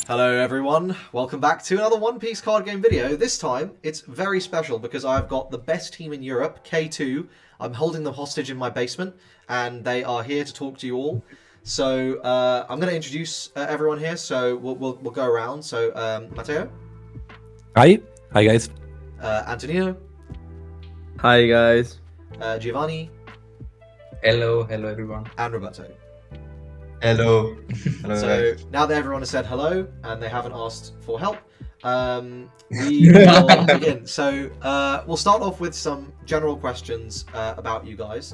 Hello everyone, welcome back to another One Piece card game video. This time, it's very special because I've got the best team in Europe, K2. I'm holding them hostage in my basement, and they are here to talk to you all. So, I'm going to introduce everyone here, so we'll go around. So, Matteo. Hi guys. Antonino. Hi guys. Giovanni. Hello everyone. And Roberto. Hello. So now that everyone has said hello and they haven't asked for help, we will begin. So we'll start off with some general questions about you guys.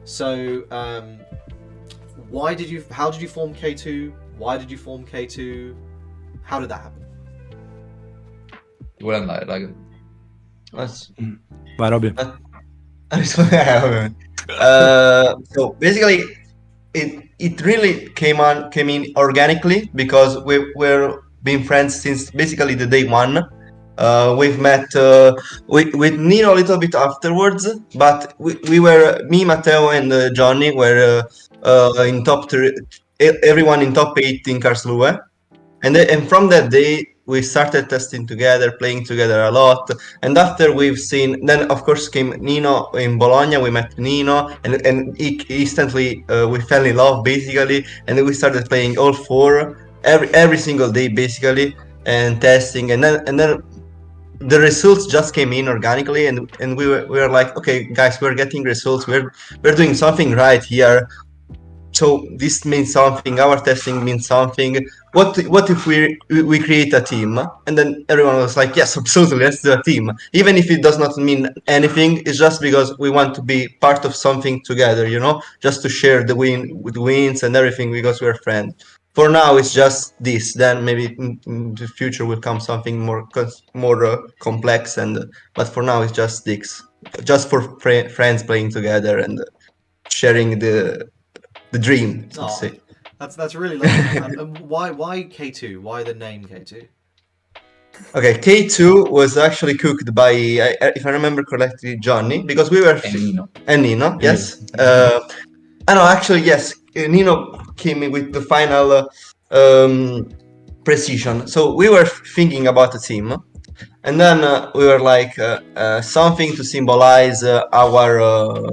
So how did you form K2? Why did you form K2? How did that happen? Well, like Vai Robby. So basically, it really came in organically because we're being friends since basically the day one. We've met with Nino a little bit afterwards, but we were me, Matteo, and Johnny were in top three, everyone in top 8 in Karlsruhe, and from that day we started testing together, playing together a lot. And after then of course came Nino in Bologna. We met Nino, and instantly we fell in love basically, and we started playing all four every single day basically, and testing, and then the results just came in organically, and we were like, okay guys, we're getting results, we're doing something right here. So this means something. Our testing means something. What if we create a team? And then everyone was like, yes, absolutely, let's do a team. Even if it does not mean anything, it's just because we want to be part of something together, just to share the wins and everything because we're friends. For now, it's just this. Then maybe in the future will come something more complex. But for now, it's just this, just for friends playing together and sharing the dream. Say. That's really lovely. And why K2? Why the name K2? Okay, K2 was actually cooked by, if I remember correctly, Johnny, because we were and Nino, yes. No, actually, yes. Nino came in with the final precision. So we were thinking about a team, and then we were like something to symbolize our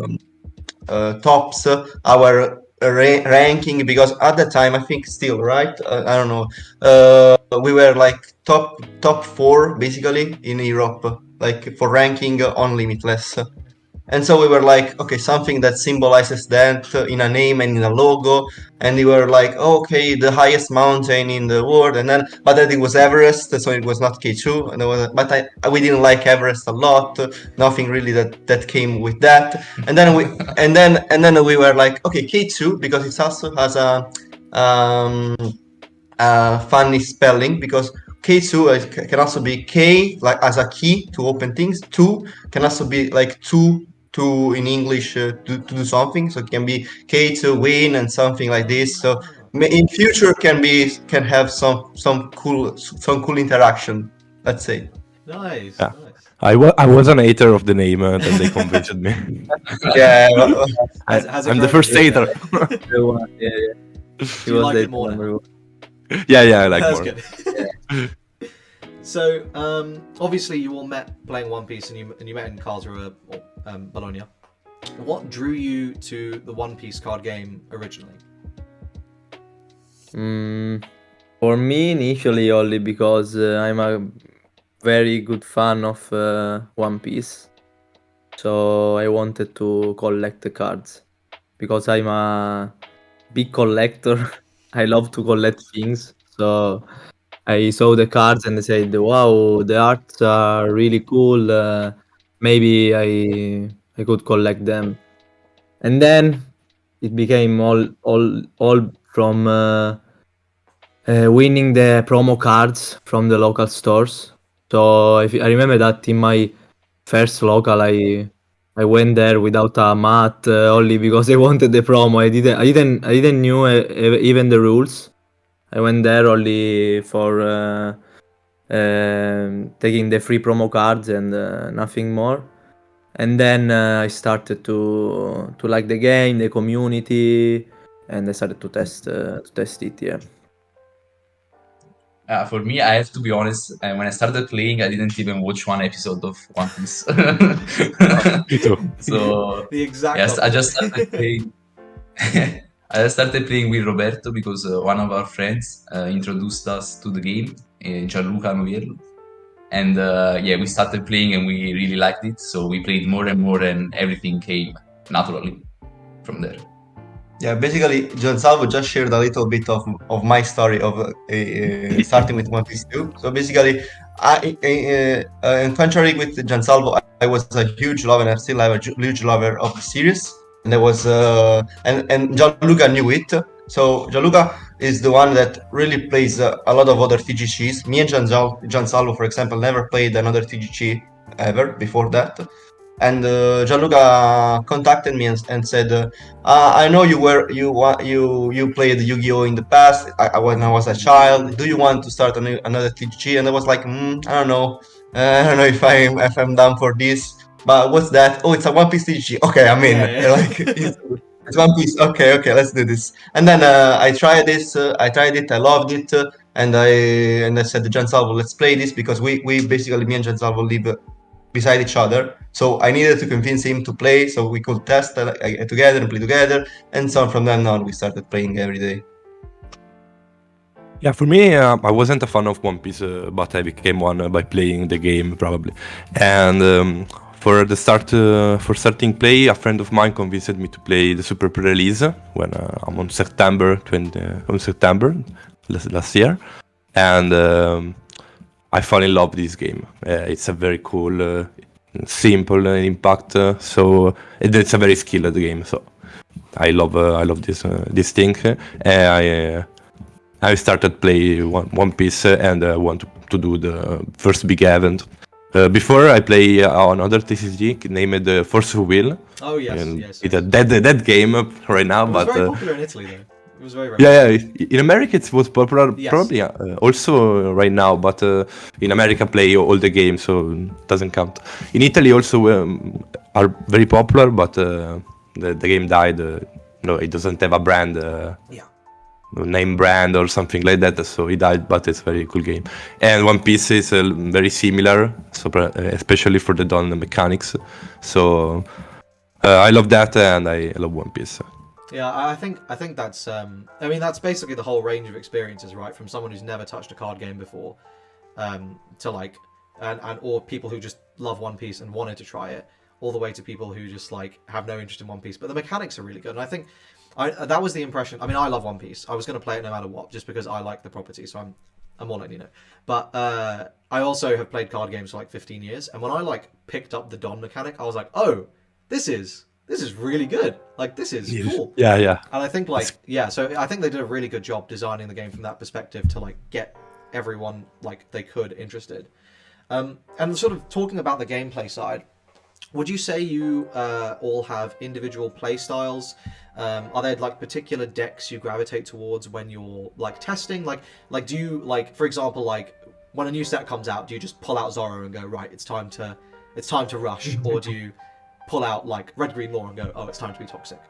tops, our ranking, because at the time, I think still, right? I don't know. We were like top 4 basically in Europe, like for ranking on Limitless. And so we were like, okay, something that symbolizes that in a name and in a logo. And we were like, okay, the highest mountain in the world. But then it was Everest, so it was not K2. We didn't like Everest a lot. Nothing really that came with that. And then we were like, okay, K2, because it also has a funny spelling, because K2 can also be K, like as a key to open things. 2 can also be like two in English to do something. So it can be K to win and something like this. So in future can have some cool interaction, let's say. Nice. Yeah. Nice. I was an hater of the name, then they convinced me. Yeah. I'm the first hater. Do you like it more now? Yeah, I like That's more. good. So, obviously, you all met playing One Piece, and you met in Karlsruhe or Bologna. What drew you to the One Piece card game originally? For me, initially, only because I'm a very good fan of One Piece. So I wanted to collect the cards because I'm a big collector. I love to collect things. So I saw the cards and I said, "Wow, the arts are really cool. Maybe I could collect them." And then it became all from winning the promo cards from the local stores. So I remember that in my first local, I went there without a mat only because I wanted the promo. I didn't knew even the rules. I went there only for taking the free promo cards and nothing more. And then I started to like the game, the community, and I started to test it. Yeah. For me, I have to be honest. When I started playing, I didn't even watch one episode of One Piece. Me too. So The exact yes, I just opposite. started playing. I just started playing with Roberto because one of our friends introduced us to the game, Gianluca Novello. And yeah, we started playing and we really liked it. So we played more and more, and everything came naturally from there. Yeah, basically, Giansalvo just shared a little bit of my story of starting with One Piece 2. So basically, in contrary with Giansalvo, I was a huge lover, and I still have a huge lover of the series. And there was and Gianluca knew it. So Gianluca is the one that really plays a lot of other TGCs. Me and Giansalvo, for example, never played another TGC ever before that. And Gianluca contacted me and said, "I know you played Yu-Gi-Oh in the past. When I was a child, do you want to start another TCG?" And I was like, "I don't know. I don't know if I'm down for this. But what's that? Oh, it's a One Piece TCG. Okay, I'm in. Yeah, yeah. Like it's One Piece. Okay, let's do this." And then I tried this. I tried it. I loved it. And I said to Giansalvo, "Let's play this," because we basically, me and Giansalvo live beside each other. So I needed to convince him to play so we could test together and play together. And so from then on, we started playing every day. Yeah, for me, I wasn't a fan of One Piece, but I became one by playing the game, probably. And for the for starting play, a friend of mine convinced me to play the Super Pre-release when I'm on September last year, and I fell in love with this game. It's a very cool, simple impact, so it's a very skilled game. So I love this thing. I started play One Piece and want to do the first big event. Before I play another TCG named Force of Will. Oh yes, and yes. It's a dead game right now, It was but very popular in Italy, though. It was very. yeah. In America it was popular, Yes. probably also right now, but in America play all the games, so it doesn't count. In Italy also are very popular, but the game died. No, it doesn't have a brand. Yeah. Name brand or something like that, so it died, but it's a very cool game. And One Piece is very similar, so especially for the Dawn mechanics. So I love that, and I love One Piece. Yeah, I think that's I mean that's basically the whole range of experiences, right? From someone who's never touched a card game before, to like and or people who just love One Piece and wanted to try it, all the way to people who just like have no interest in One Piece, but the mechanics are really good. And I think that was the impression. I mean, I love One Piece. I was going to play it no matter what, just because I like the property. So I'm all letting you know. But I also have played card games for like 15 years, and when I like picked up the Don mechanic, I was like, oh, this is really good. Like this is cool. Yeah. And I think so I think they did a really good job designing the game from that perspective to like get everyone like they could interested. And sort of talking about the gameplay side, would you say you all have individual play styles? Are there like particular decks you gravitate towards when you're like testing? Like do you like, for example, like when a new set comes out, do you just pull out Zoro and go, right, it's time to rush, or do you pull out like Red Green Law and go, oh, it's time to be toxic?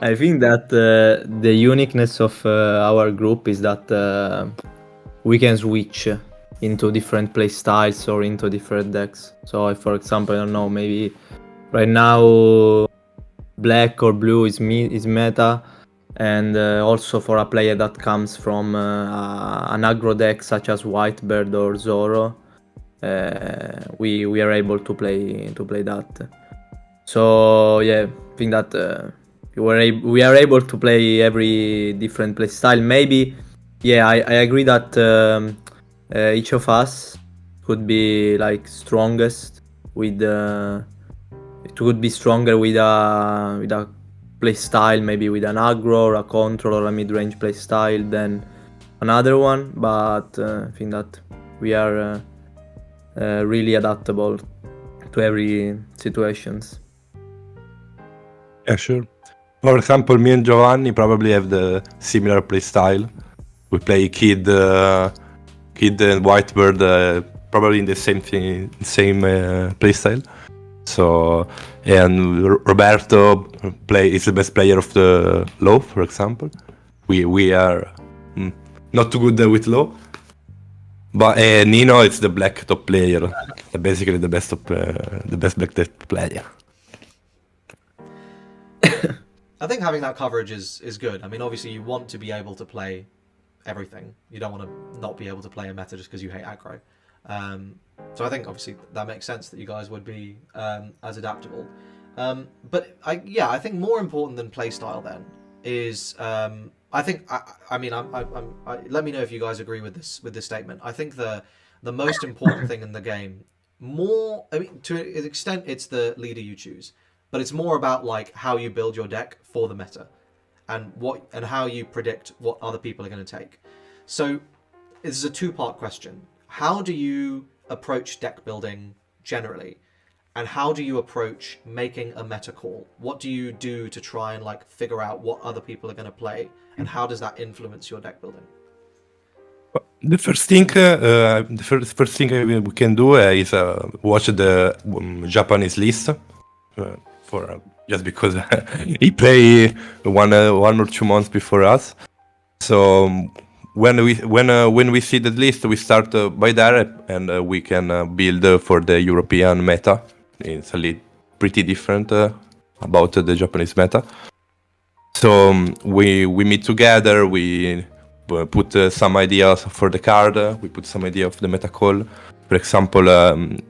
I think that the uniqueness of our group is that we can switch into different play styles or into different decks. So if, for example, I don't know, maybe right now black or blue is meta, and also for a player that comes from an aggro deck such as Whitebird or Zoro, we are able to play that. So yeah, I think that we are able to play every different play style. Maybe, yeah, I agree that each of us could be like strongest with it would be stronger with a play style, maybe with an aggro or a control or a mid-range play style than another one, but I think that we are really adaptable to every situations. Yeah, sure. For example, me and Giovanni probably have the similar play style. We play Kid and Whitebird probably in the same play style. So, and Roberto is the best player of the Law, for example. we are not too good with low. But Nino is the black top player, basically the best black top player. I think having that coverage is good. I mean, obviously you want to be able to play everything. You don't want to not be able to play a meta just because you hate aggro. So I think obviously that makes sense that you guys would be as adaptable. But I think more important than playstyle then is I think let me know if you guys agree with this statement. I think the most important thing in the game, to an extent, it's the leader you choose, but it's more about like how you build your deck for the meta, and how you predict what other people are going to take. So this is a two-part question. How do you approach deck building generally? And how do you approach making a meta call? What do you do to try and like figure out what other people are going to play, and how does that influence your deck building? The first thing, we can do is watch the Japanese list for just because he play one or 2 months before us. So when we see the list, we start by there, and we can build for the European meta. It's pretty different about the Japanese meta. So we meet together. We put some ideas for the card. We put some idea of the meta call. For example,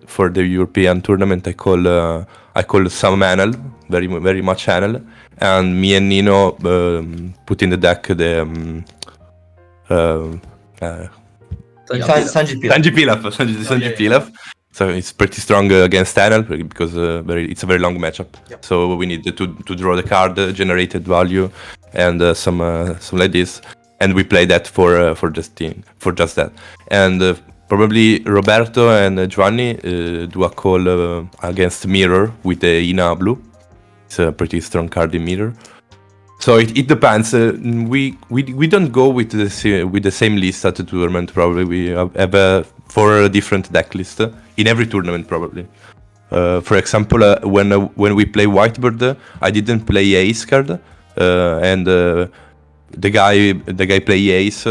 for the European tournament, I call some Anel, very much Anel, and me and Nino put in the deck the Sanji Pilaf. So it's pretty strong against Anel because it's a very long matchup. Yep. So we need to draw the card, generated value, and some like this, and we play that for just that. And probably Roberto and Giovanni do a call against Mirror with the Ina blue. It's a pretty strong card in Mirror. So it depends. We don't go with the same list at the tournament. Probably we have 4 different deck lists in every tournament. Probably. For example, when we play Whitebird, I didn't play Ace card, and the guy play Ace.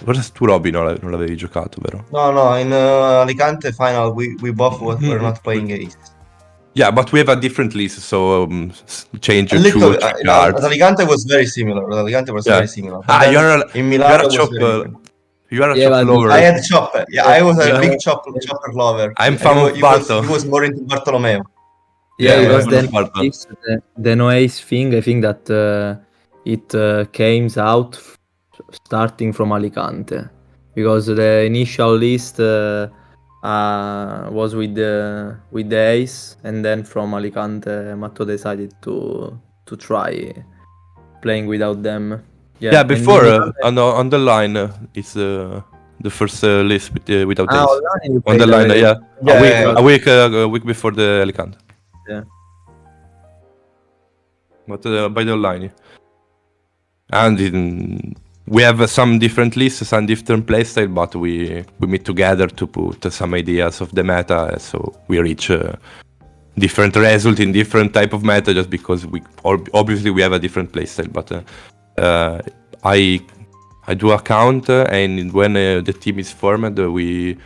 Forse tu Robby non l'avevi giocato, vero? No, in Alicante final we both were not playing Ace. Yeah, but we have a different list, so change A your little, two cards. Alicante was very similar. Very similar. But then you're in Milano a was chop. very different. You are a Yeah, chop but lover. I had Chopper. Yeah, I was a big chopper lover. I'm And fan of Barto. he was more into Bartolomeo. Yeah, Yeah, because yeah. then the no ace thing, I think that it came out starting from Alicante, because the initial list was with the ace, and then from Alicante, Matto decided to try playing without them. Yeah, and before in on the line, it's the first list without ace. online you On the played line, already. yeah. Yeah, A week before the Alicante. Yeah. But by the online. And we have some different lists, some different playstyle, but we meet together to put some ideas of the meta, so we reach different result in different type of meta, just because obviously we have a different playstyle. But I do a count, and when the team is formed, we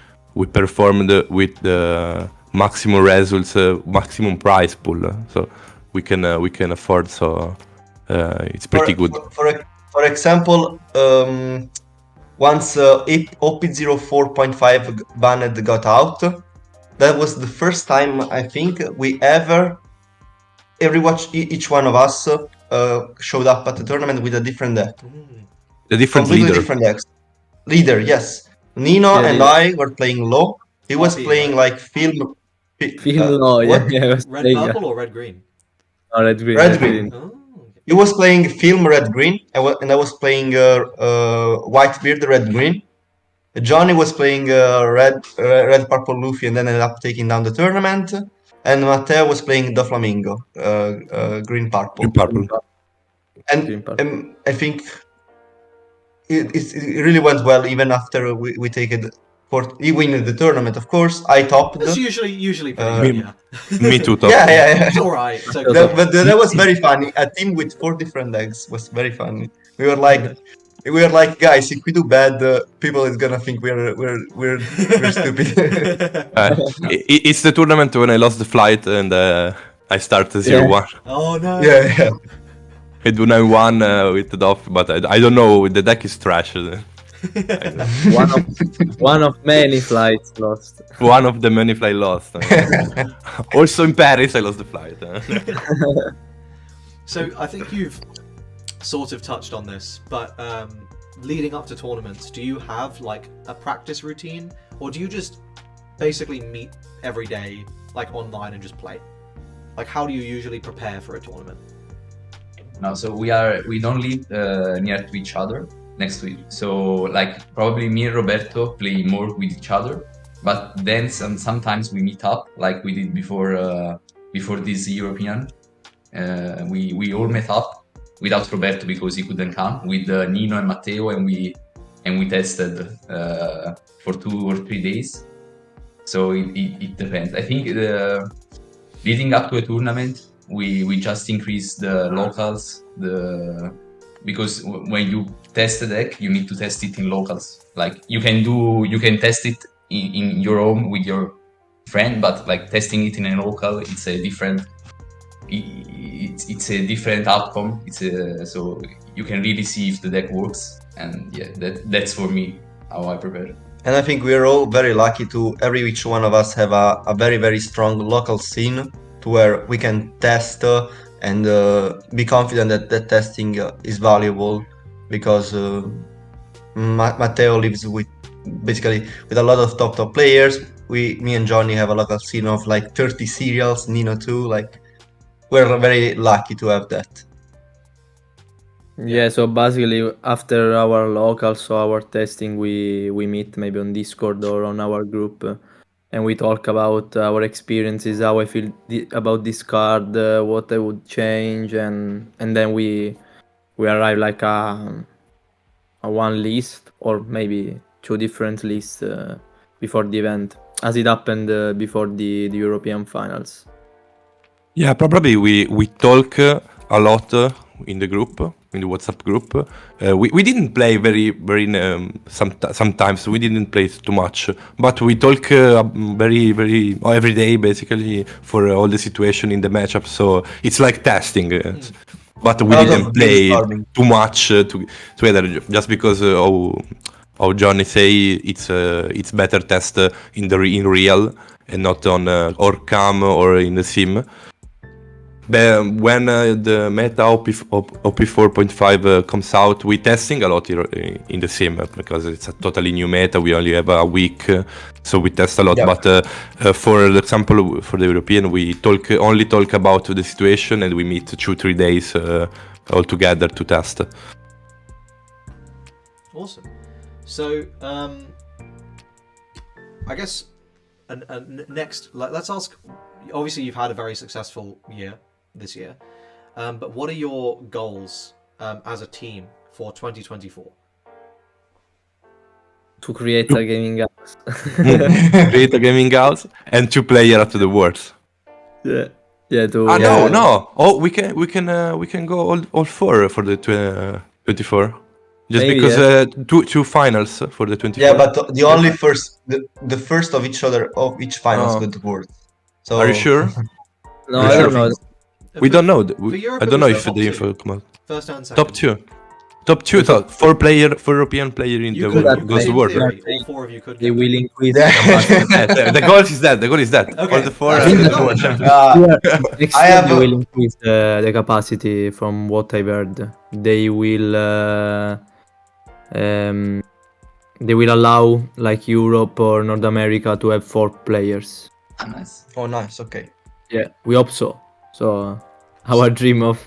perform with the maximum results, maximum prize pool, so we can afford. So it's pretty good. For example, once OP04.5 banned got out, that was the first time I think each one of us showed up at the tournament with a different deck. The different Completely leader. different decks. Leader, yes. Nino and I were playing low. He was playing like film. Low, what? Red purple or red green? No, red green. Red green. Oh, He was playing film red green, and I was playing Whitebeard red green. Johnny was playing red purple Luffy, and then ended up taking down the tournament. And Matteo was playing the Flamingo, green purple. Green purple. And I think it really went well, even after we take he win the tournament, of course. I topped. That's usually pretty Uh, good, yeah. Me too, top. Yeah. It's alright. It's okay. That was very funny. A team with 4 different decks was very funny. We were like, guys, if we do bad, people is gonna think we're stupid. It's the tournament when I lost the flight and I started 0-1. Oh no. Yeah. I do 9-1 with the Doff, but I don't know, the deck is trash. One of many flights lost. One of the many flight lost. Also in Paris I lost the flight. So I think you've sort of touched on this, but leading up to tournaments, do you have like a practice routine, or do you just basically meet every day, like online, and just play? Like, how do you usually prepare for a tournament? No, so we don't live near to each other, next to it. So like probably me and Roberto play more with each other, but then sometimes we meet up, like we did before this European. We all met up without Roberto because he couldn't come, with Nino and Matteo, and we tested for 2 or 3 days. So it depends. I think leading up to a tournament, we just increase the locals, because when you test a deck, you need to test it in locals. Like you can test it in your home with your friend, but like testing it in a local, it's a different outcome. So you can really see if the deck works, and yeah, that's for me how I prepare. And I think we're all very lucky to every each one of us have a very, very strong local scene to where we can test and be confident that that testing is valuable, because Matteo lives with a lot of top players. Me and Johnny have a local scene of like 30 serials, Nino too. Like, we're very lucky to have that. Yeah, so basically after our local, so our testing, we meet maybe on Discord or on our group, and we talk about our experiences, how I feel about this card, what I would change, and then we arrive like a one list or maybe 2 different lists before the event, as it happened before the European finals. Yeah, probably we talk a lot in the group, in the WhatsApp group. We didn't play very sometimes we didn't play too much, but we talk very every day basically for all the situation in the matchup. So it's like testing, but we didn't play too much together, just because how Johnny say it's better test in real and not on or cam or in the sim. But when the meta OP 4.5 comes out, we testing a lot in the sim, because it's a totally new meta. We only have a week, so we test a lot. Yeah. But for example, for the European, we only talk about the situation, and we meet 2-3 days all together to test. Awesome. So, I guess next, let's ask. Obviously, you've had a very successful year this year, but what are your goals as a team for 2024? To create a gaming house. Create a gaming house and 2 players after the words. Yeah. No. Oh, we can go all 4 for the 24. Just Maybe, because two finals for the 24. Yeah, but the only the first of each finals go to board. So Are you sure? No, Are you I sure? don't know. We don't know. For Europe, I it don't know was if top the 2. info come out. First and second. Top 2. 4 European player in You the could, world goes to in world. theory, all 4 of you could They get will increase Yeah. the capacity. The goal is that. Okay. All the 4 That's and the the goal. 4 champions. Next I year have they a- will increase the capacity. From what I've heard, they will allow like Europe or North America to have 4 players. Ah, nice. Oh, nice. Okay. Yeah, we hope so. So our dream of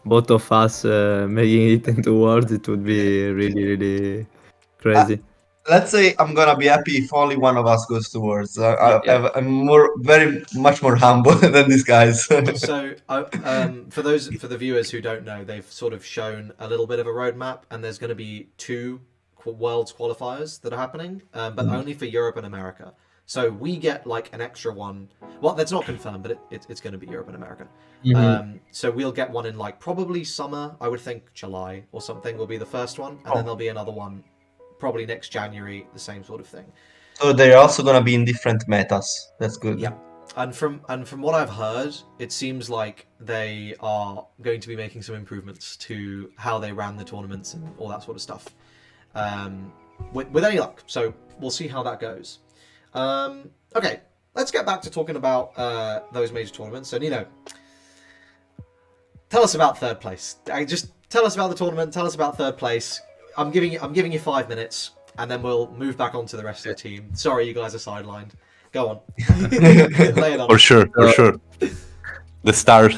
both of us making it into worlds, it would be really crazy. Let's say I'm gonna be happy if only one of us goes towards. Yeah. I'm very much more humble than these guys. So, for the viewers who don't know, they've sort of shown a little bit of a roadmap, and there's going to be 2 Worlds qualifiers that are happening, but only for Europe and America. So we get like an extra one. Well, that's not confirmed, but it's going to be Europe and America. So we'll get one in like probably summer. I would think July or something will be the first one, and then there'll be another one probably next January, the same sort of thing. So they're also gonna be in different metas. That's good. Yeah. And from what I've heard, it seems like they are going to be making some improvements to how they ran the tournaments and all that sort of stuff. With any luck. So we'll see how that goes. Okay, let's get back to talking about those major tournaments. So Nino, tell us about third place. Just tell us about the tournament. Tell us about third place. I'm giving you 5 minutes, and then we'll move back on to the rest of the team. Sorry, you guys are sidelined. Go on. Lay it on. For sure. The start.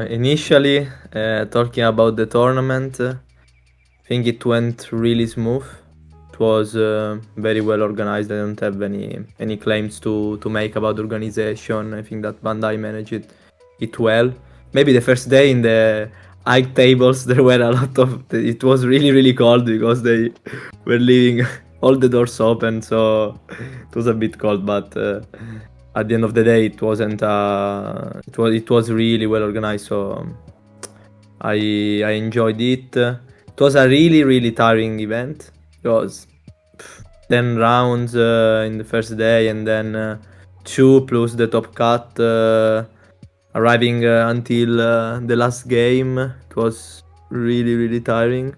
Initially, talking about the tournament, I think it went really smooth. It was very well organized. I don't have any claims to make about the organization. I think that Bandai managed it well. Maybe the first day in the hike tables there were a lot of. It was really cold because they were leaving all the doors open, so it was a bit cold. But at the end of the day, it wasn't. It was really well organized. So I enjoyed it. It was a really tiring event because 10 rounds in the first day, and then 2 plus the top cut arriving until the last game. It was really tiring.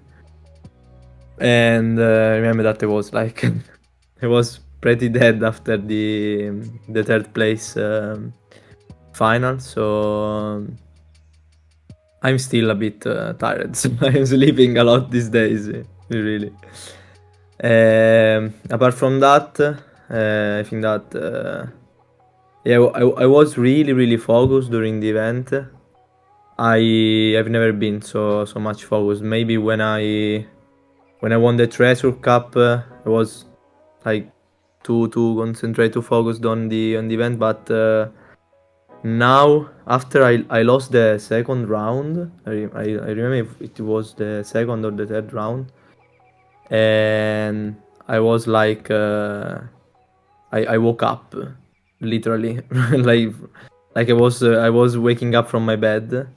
And I remember that I was like I was pretty dead after the third place final, so I'm still a bit tired. So I'm sleeping a lot these days, really. Apart from that, I think that I was really focused during the event. I've never been so much focused. Maybe when I won the Treasure Cup, I was like too concentrated, too focused on the event. But now, after I lost the second round, I remember if it was the second or the third round, and I was like, I woke up literally, like I was waking up from my bed.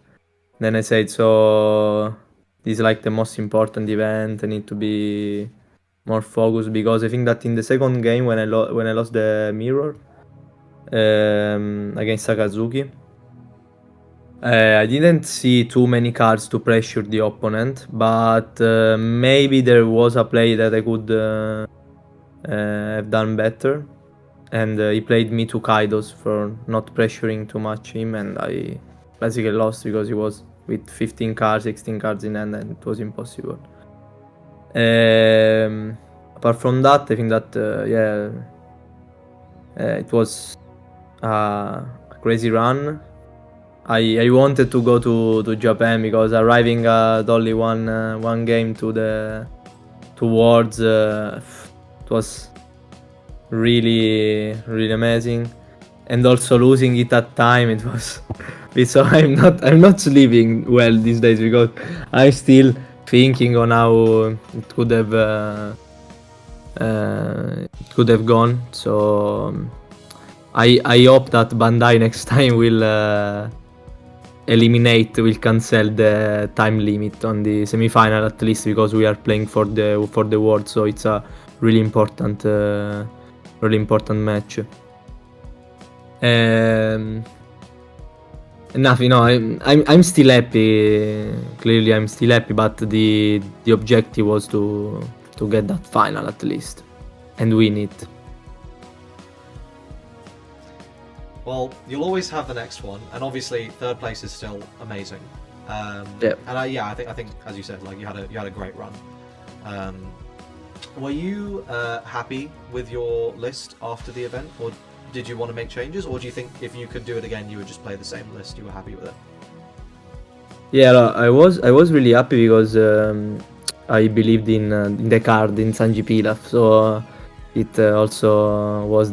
Then I said, so this is like the most important event. I need to be more focused, because I think that in the second game when I lost the mirror against Sakazuki, I didn't see too many cards to pressure the opponent, but maybe there was a play that I could have done better, and he played me 2 Kaidos for not pressuring too much him, and I basically lost because he was with 15 cards, 16 cards in hand, and it was impossible. Apart from that, I think that it was a crazy run. I wanted to go to Japan, because arriving at only one game to Worlds, it was really amazing, and also losing it at time, it was. So I'm not sleeping well these days, because I'm still thinking on how it could have gone. So I hope that Bandai next time will cancel the time limit on the semi-final, at least, because we are playing for the world, so it's a really important match. Enough, I'm still happy. Clearly, I'm still happy, but the objective was to get that final at least and win it. Well, you'll always have the next one, and obviously third place is still amazing. Yeah. And I think as you said, like you had a great run. Were you happy with your list after the event, or did you want to make changes, or do you think if you could do it again, you would just play the same list? You were happy with it? Yeah, I was really happy, because I believed in the card in Sanji Pilaf, so it also was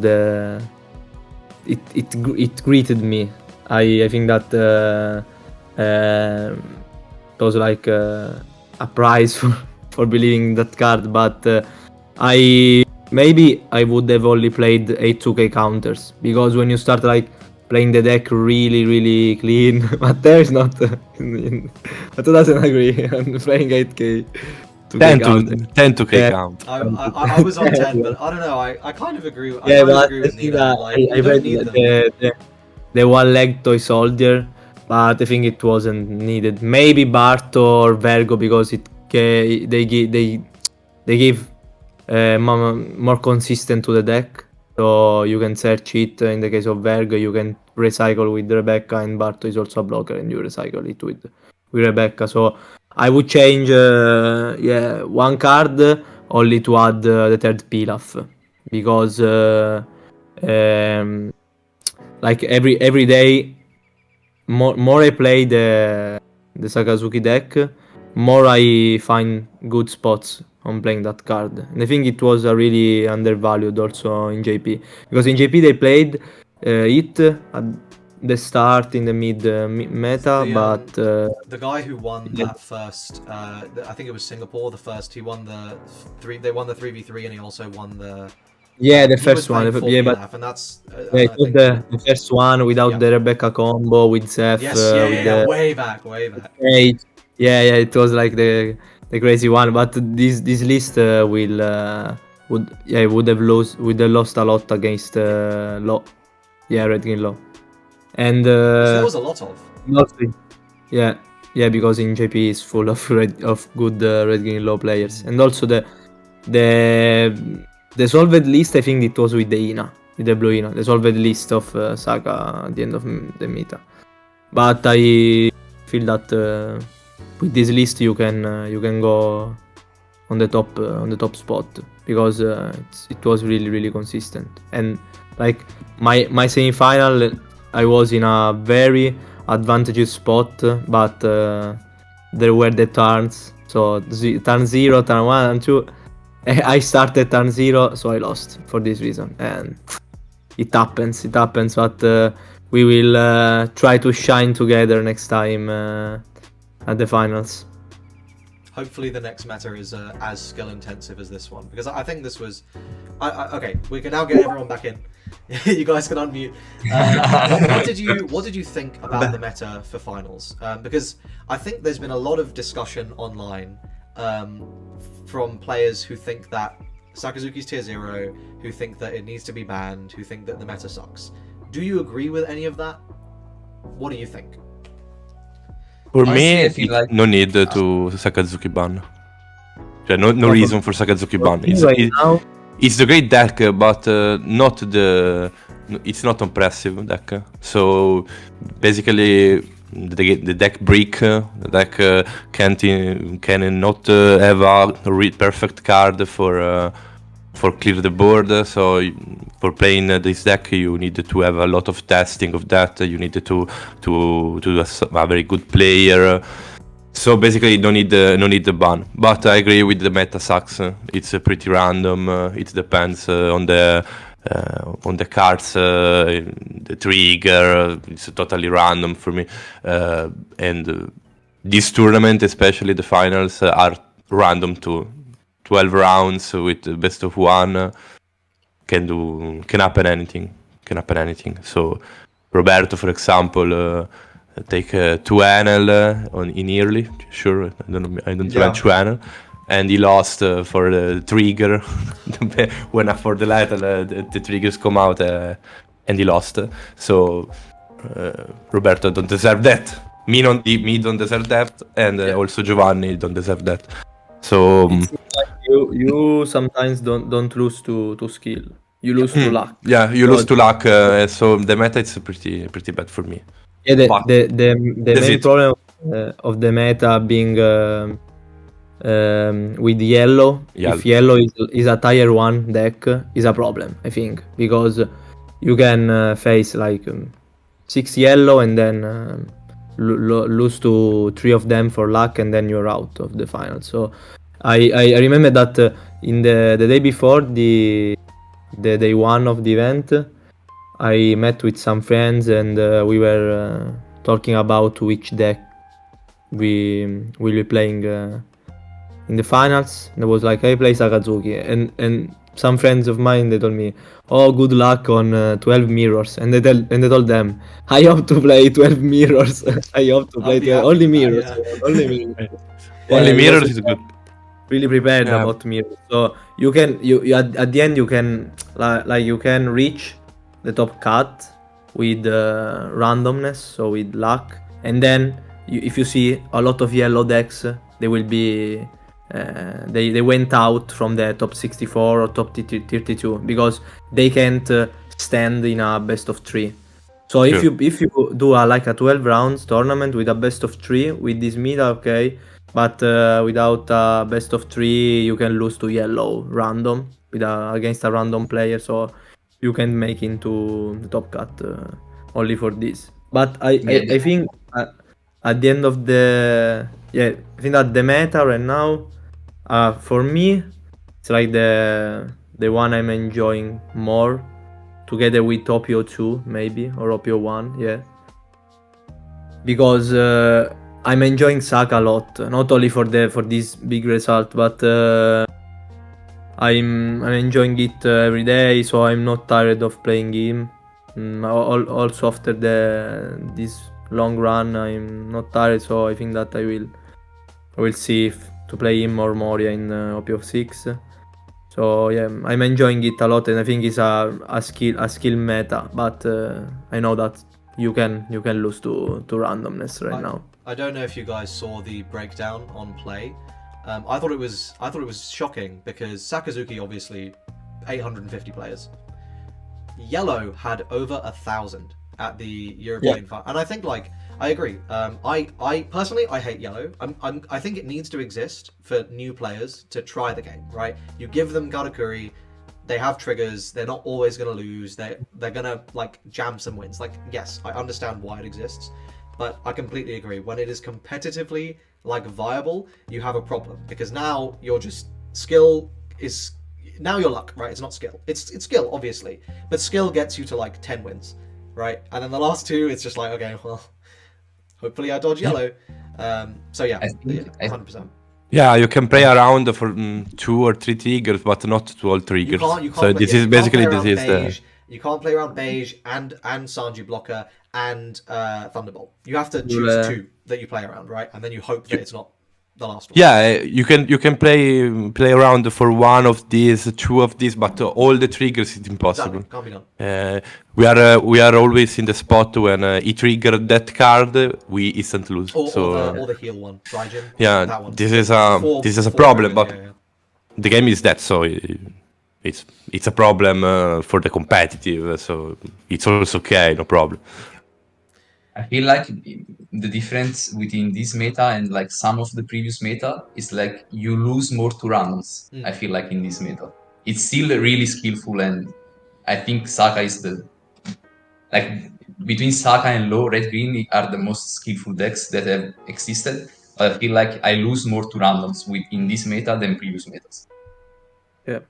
it greeted me. I think that it was like a prize for believing that card, but I would have only played 8 2k counters, because when you start like playing the deck really clean, but there is not. But doesn't agree on playing 8k 2k counters. 10 to K Yeah. count. I was on 10, but I don't know. I kind of agree. I Yeah, kind of but agree I with think Nina. Like, you I don't read need them. the one leg toy soldier, but I think it wasn't needed. Maybe Barto or Vergo, because they give more consistent to the deck, so you can search it. In the case of Vergo, you can recycle with Rebecca, and Barto is also a blocker, and you recycle it with Rebecca. So I would change one card only to add the third Pilaf, because like every day, more I play the Sakazuki deck, more I find good spots on playing that card. And I think it was a really undervalued also in JP, because in JP they played it at the start in the mid meta, but The guy who won yeah. that first, I think it was Singapore. The first, he won the three. They won the 3v3, and he also won the. Yeah, the he was first one. playing full Yeah, but Pilaf, and that's. yeah, it I was think, the first one without Yeah. the Rebecca combo with Zeph, yes, with the way back. Hey, yeah, it was like the crazy one. But this list would have lost a lot against Law. Yeah, Red Green Law. And Which there was a lot of. mostly, yeah, because in JP is full of good Red Green Law players, and also the solved list. I think it was with the Ina, with the blue Ina, the solved list of Saga at the end of the meta. But I feel that with this list you can go on the top spot, because it was really consistent. And like my semi-final, I was in a very advantageous spot, but there were the turns. So turn 0, turn 1 and 2, I started turn 0, so I lost for this reason. And it happens, but we will try to shine together next time at the finals. Hopefully, the next meta is as skill intensive as this one, because I think this was. Okay, we can now get everyone back in. You guys can unmute. What did you think about the meta for finals? Because I think there's been a lot of discussion online from players who think that Sakazuki's tier 0, who think that it needs to be banned, who think that the meta sucks. Do you agree with any of that? What do you think? For Honestly, me, I feel like- no need to Sakazuki ban. Cioè, no Yeah, reason for Sakazuki ban. Right now, It's the great deck, but it's not impressive deck. So basically, the deck break. The deck cannot have a perfect card for clear the board. So for playing this deck, you need to have a lot of testing of that. You need to a very good player. So basically, no need the ban. But I agree with the meta sucks. It's pretty random. It depends on the cards, the trigger. It's totally random for me. And this tournament, especially the finals, are random too. 12 rounds with the best of one. Can happen anything. So Roberto, for example. Take 2 NL in early, sure. I don't run 2 NL, and he lost for the trigger when for the lethal the triggers come out and he lost. So Roberto don't deserve that. Me don't deserve that, and also Giovanni don't deserve that. So it seems like you sometimes don't lose to skill. You lose to luck. Yeah, you lose to luck. So the meta is pretty bad for me. Yeah, But the main it. problem of the meta being with yellow. If yellow is a tier 1 deck, is a problem, I think, because you can face like 6 yellow and then lose to 3 of them for luck, and then you're out of the final. So I remember that in the day before the day 1 of the event, I met with some friends, and we were talking about which deck we will be playing in the finals. And I was like, I play Sakazuki, and some friends of mine, they told me, oh, good luck on 12 mirrors, and they told them, I hope to play 12 mirrors. I hope to I'll play be 12, happy only with that, mirrors. yeah. Only mirrors. Only Yeah, because mirrors is good. really prepared Yeah. about mirrors. So you can you at the end you can like you can reach the top cut with randomness, so with luck, and then if you see a lot of yellow decks, they will be they went out from the top 64 or top 32 because they can't stand in a best of 3. So if Sure. you do like a 12 rounds tournament with a best of 3 with this meta, okay, but without a best of 3 you can lose to yellow random with against a random player, so you can make into the top cut only for this. But Yeah, I think at the end of the yeah, I think that the meta right now for me it's like the one I'm enjoying more together with Opio 2 maybe or Opio 1, yeah, because I'm enjoying Saka a lot, not only for this big result, but I'm enjoying it every day, so I'm not tired of playing him. Also after this long run, I'm not tired, so I think that I will see if to play him or Moria in Opio 6. So yeah, I'm enjoying it a lot, and I think it's a skill meta, but I know that you can lose to randomness right now. I don't know if you guys saw the breakdown on play. I thought it was shocking because Sakazuki obviously 850 players. Yellow had over 1,000 at the European final, and I think like I agree. I personally I hate yellow. I think it needs to exist for new players to try the game. Right? You give them Garakuri, they have triggers. They're not always gonna lose. They're gonna like jam some wins. Like yes, I understand why it exists, but I completely agree. When it is competitively like viable, you have a problem because now you're just skill is now you're luck, right? It's not skill. It's skill, obviously, but skill gets you to like 10 wins, right? And then the last two, it's just like okay, well, hopefully I dodge yellow. So yeah, I think 100%. Yeah, you can play around for 2 or 3 triggers, but not to all triggers. You can't So play, this yeah, is you can't basically play this around is the beige. You can't play around beige and Sanji blocker and Thunderbolt. You have to choose Yeah. two that you play around, right? And then you hope that it's not the last one. yeah. You can play around for one of these, two of these, but all the triggers is impossible. Exactly. Can't be done. We are always in the spot when he triggered that card, we instant lose. Or So the heal one, Raijin. yeah, That one. this is a Four problem, arrows, but yeah. the game is that, so it's a problem for the competitive. So it's also okay, no problem. I feel like the difference within this meta and like some of the previous meta is like you lose more to randoms. I feel like in this meta, it's still really skillful, and I think Saka is the like between Saka and Low, Red Green are the most skillful decks that have existed. But I feel like I lose more to randoms in this meta than previous metas. Yeah,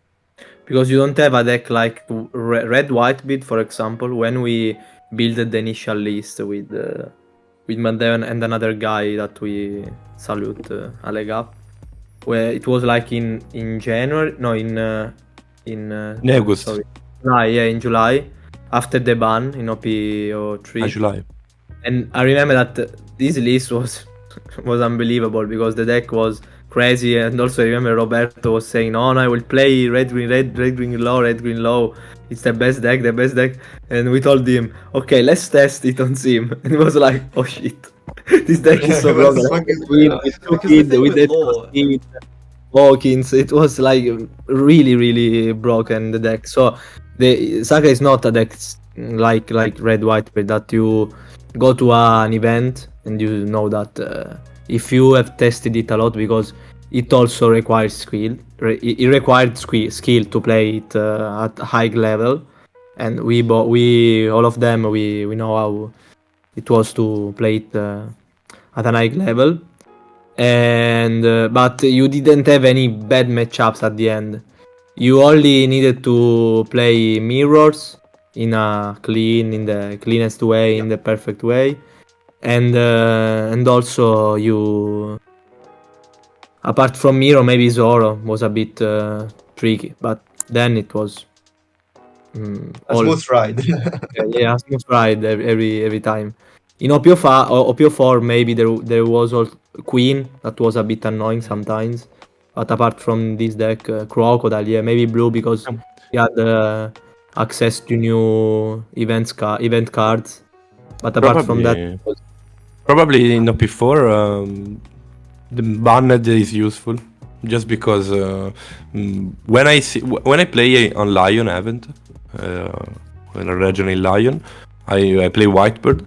because you don't have a deck like red white bid, for example. When we built the initial list with Mandevan and another guy that we salute, Alegap, where it was like in January, no, in August. sorry, July, yeah, in July after the ban in OP03. July. And I remember that this list was unbelievable because the deck was crazy, and also I remember Roberto was saying, "No, I will play red green red green low. It's the best deck, And we told him, "Okay, let's test it on Sim." And he was like, "Oh shit, this deck is so That's broken." fucking- With two Because the kids, thing with with the Law- speed, Hawkins, it was like really broken, the deck. So the Saga is not a deck like red white, but that you go to an event and you know that if you have tested it a lot, because it also requires skill. It required skill to play it at a high level, and we all of them we know how it was to play it at an high level. And but you didn't have any bad matchups at the end. You only needed to play mirrors in the cleanest way, in the perfect way, and also you Apart from Miro, maybe Zoro was a bit tricky, but then it was A smooth ride. yeah, smooth ride every time. In OPO4 maybe there was also Queen that was a bit annoying sometimes, but apart from this deck, Crocodile, yeah, maybe Blue because he had access to new event cards. But apart from that, Probably in OP4, the banned is useful, just because when I play on Lion event, when I regional Lion, I play Whitebird,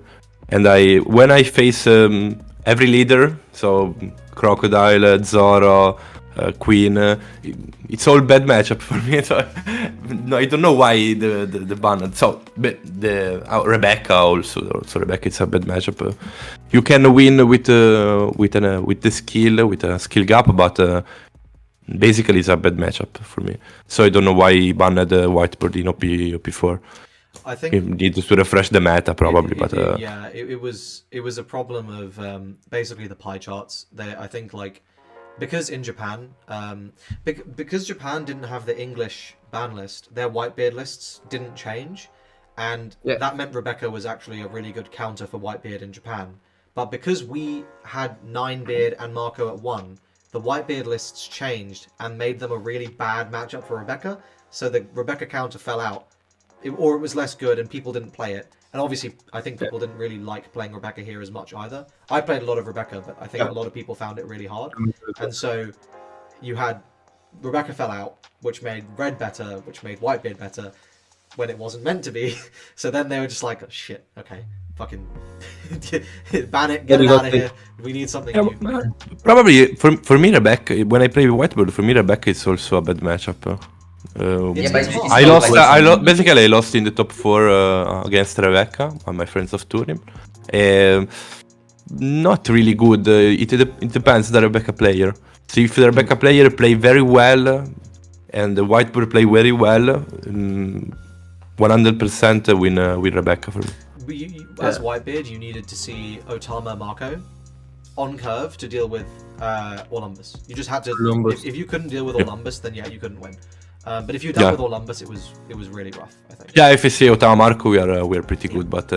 and when I face every leader, so Crocodile, Zoro, Queen, it's all bad matchup for me. So no, I don't know why the banned. So but Rebecca also Rebecca, it's a bad matchup. You can win with the skill, with a skill gap, but basically it's a bad matchup for me. So I don't know why he banned Whitebird in OP4. I think He needs to refresh the meta probably, it was a problem of basically the pie charts. I think like because in Japan, because Japan didn't have the English ban list, their Whitebeard lists didn't change, and that meant Rebecca was actually a really good counter for Whitebeard in Japan. But because we had Ninebeard and Marco at 1, the Whitebeard lists changed and made them a really bad matchup for Rebecca. So the Rebecca counter fell out, or it was less good, and people didn't play it. And obviously, I think people didn't really like playing Rebecca here as much either. I played a lot of Rebecca, but I think a lot of people found it really hard. And so you had Rebecca fell out, which made Red better, which made Whitebeard better, when it wasn't meant to be. So then they were just like, oh, shit, okay, fucking ban it, get it out of here. We need something new. Probably for me, Rebecca, when I play Whitebird, for me Rebecca is also a bad matchup. I lost in the top 4 against Rebecca on my Friends of Turin. Not really good. It depends the Rebecca player. So if the Rebecca player play very well and the Whitebird play very well, 100% win Rebecca for me. As Whitebeard, you needed to see Otama Marco on curve to deal with Orlumbus. You just had to. If you couldn't deal with Orlumbus, then yeah, you couldn't win. But if you dealt with Orlumbus, it was really rough, I think. Yeah, if you see Otama Marco, we are pretty good, but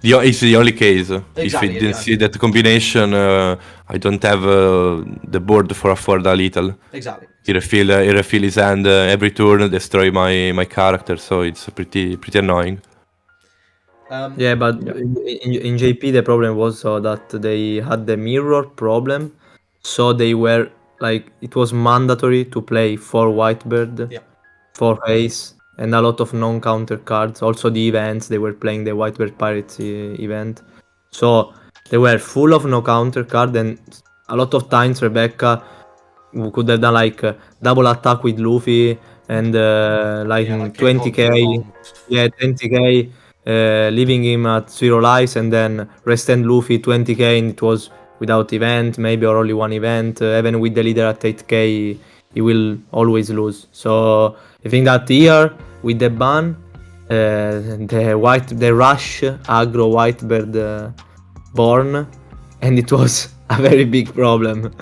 it's the only case. Exactly, if you didn't see that combination, I don't have the board for afford a little. Exactly. He refill his hand every turn, destroy my character, so it's pretty annoying. Yeah, but in JP the problem was that they had the mirror problem, so they were like it was mandatory to play 4 Whitebird, 4 Ace, and a lot of non-counter cards. Also the events, they were playing the Whitebird Pirates event, so they were full of no counter card, and a lot of times Rebecca could have done like double attack with Luffy and like 20k, 20k. Leaving him at 0 lives and then rest and Luffy 20k, and it was without event maybe or only one event. Even with the leader at 8k, he will always lose. So I think that here with the ban, the rush aggro Whitebird born, and it was a very big problem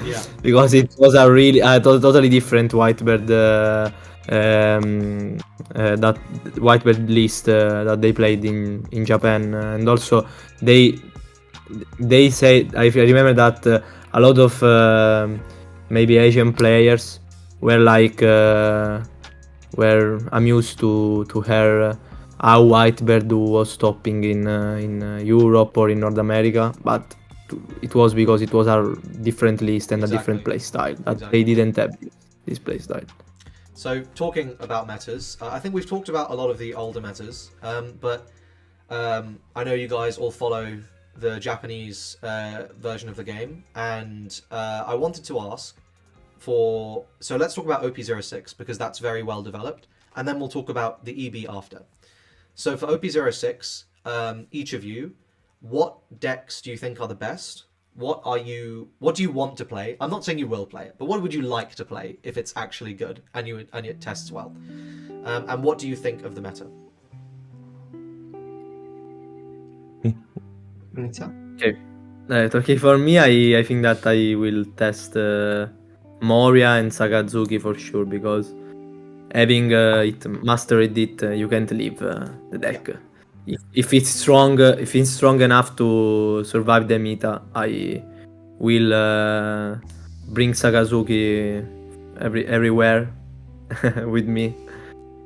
because it was a really totally different Whitebird. That Whitebird list that they played in Japan, and also they say I remember that a lot of maybe Asian players were like were amused to hear how Whitebird was stopping in Europe or in North America, but it was because it was a different list and a different play style that they didn't have this play style. So talking about metas, I think we've talked about a lot of the older metas, but I know you guys all follow the Japanese version of the game, and I wanted to ask so let's talk about OP06 because that's very well developed, and then we'll talk about the EB after. So for OP06, each of you, what decks do you think are the best? What do you want to play? I'm not saying you will play it, but what would you like to play if it's actually good and it tests well? And what do you think of the meta? Okay, for me, I think that I will test Moria and Sakazuki for sure, because having it mastered it, you can't leave the deck. If it's strong, if it's strong enough to survive the meta, I will bring Sakazuki everywhere with me.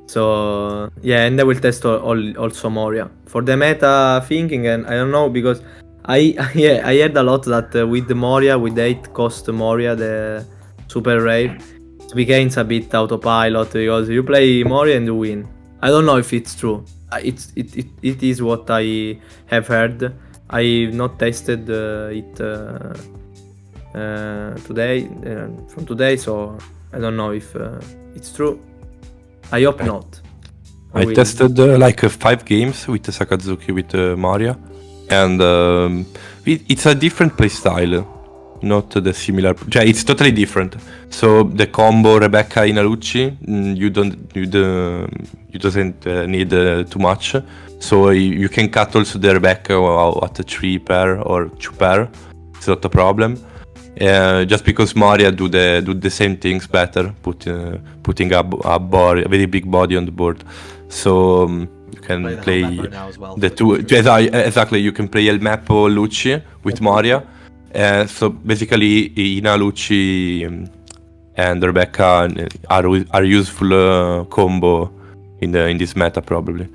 So yeah, and I will test also Moria for the meta thinking, and I don't know because yeah, I heard a lot that with the Moria, with the 8 cost Moria, the super rare, it becomes a bit autopilot because you play Moria and you win. I don't know if it's true. It is what I have heard. I've not tested it today from today, so I don't know if it's true. I hope not. I will- tested like 5 games with Sakazuki with Maria, and it's a different playstyle, not the similar. It's totally different. So the combo Rebecca Inalucci, you doesn't need too much. So you can cut also the Rebecca at a 3 pair or 2 pair. It's not a problem. Just because Maria do the same things better, putting a very big body on the board, so you can Play play the Helmeppo now as well. the two. Exactly, you can play Helmeppo Lucci with Maria. So basically, Ina Lucci and Rebecca are useful combo in this meta probably.